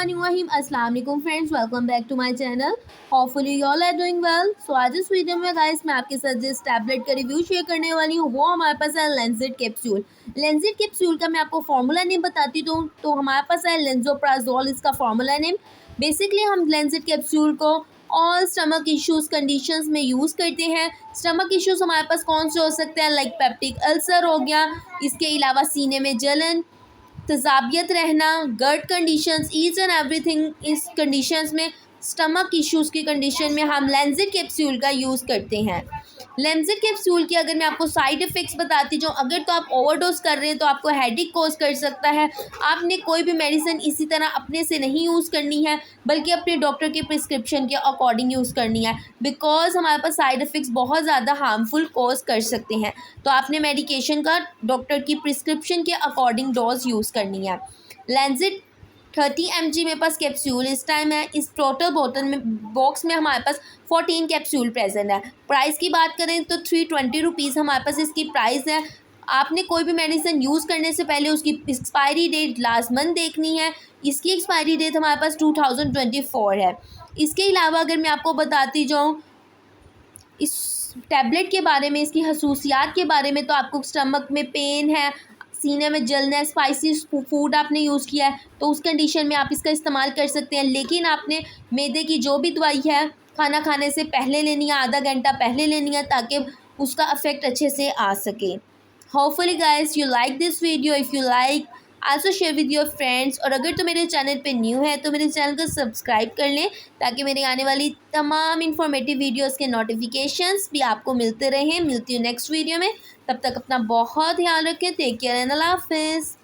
बिस्मिल्लाहिर्रहमानिर्रहीम। अस्सलाम वालेकुम friends, welcome back to my channel. Hopefully you all are doing well. So आज इस वीडियो में गाइस मैं आपके साथ जिस टैबलेट का रिव्यू शेयर करने वाली हूँ वो हमारे पास है लेंजिट कैप्सूल। लेंजिट कैप्सूल का मैं आपको फार्मूला नेम बताती हूँ। तो हमारे पास है लेंजोप्राजोल, इसका फार्मूला नेम। बेसिकली हम लेंजिट कैप्सूल को ऑल स्टमक इश्यूज़ कंडीशंस में यूज़ करते हैं। स्टमक इश्यूज़ हमारे पास कौन से हो सकते हैं, लाइक पेप्टिक अल्सर हो गया, इसके अलावा सीने में जलन, तेज़ाबियत रहना, गट कंडीशंस, ईच एंड एवरीथिंग। इस कंडीशंस में स्टमक इश्यूज़ की कंडीशन में हम लेंजिट कैप्सूल का यूज़ करते हैं। लेंजिट कैप्सूल की अगर मैं आपको साइड इफ़ेक्ट्स बताती जाऊँ, अगर तो आप ओवरडोज कर रहे हैं तो आपको हेडेक कॉज कर सकता है। आपने कोई भी मेडिसिन इसी तरह अपने से नहीं यूज़ करनी है, बल्कि अपने डॉक्टर के प्रिस्क्रिप्शन के अकॉर्डिंग यूज़ करनी है, बिकॉज हमारे पास साइड इफ़ेक्ट्स बहुत ज़्यादा हार्मफुल कॉज कर सकते हैं। तो आपने मेडिकेशन का डॉक्टर की प्रिस्क्रिप्शन के अकॉर्डिंग डोज यूज़ करनी है। लेंजिट 30 mg मेरे पास कैप्सूल इस टाइम है। इस टोटल बोतल में बॉक्स में हमारे पास 14 कैप्सूल प्रेजेंट है। प्राइस की बात करें तो 320 रुपीज़ हमारे पास इसकी प्राइस है। आपने कोई भी मेडिसिन यूज़ करने से पहले उसकी एक्सपायरी डेट लास्ट मंथ देखनी है। इसकी एक्सपायरी डेट हमारे पास 2024 है। इसके अलावा अगर मैं आपको बताती जाऊँ इस टैबलेट के बारे में, इसकी खसूसियात के बारे में, तो आपको स्टमक में पेन है, सीने में जलना है, स्पाइसी फूड आपने यूज़ किया है, तो उस कंडीशन में आप इसका इस्तेमाल कर सकते हैं। लेकिन आपने मैदे की जो भी दवाई है खाना खाने से पहले लेनी है, आधा घंटा पहले लेनी है, ताकि उसका इफ़ेक्ट अच्छे से आ सके। Hopefully guys you like this video. If you like also share with your friends. और अगर तो मेरे चैनल पे न्यू है तो मेरे चैनल को सब्सक्राइब कर लें, ताकि मेरे आने वाली तमाम इन्फॉर्मेटिव वीडियोस के नोटिफिकेशंस भी आपको मिलते रहें। मिलती हूँ नेक्स्ट वीडियो में, तब तक अपना बहुत ध्यान रखें। टेक केयर एंड अल्लाह हाफिज़।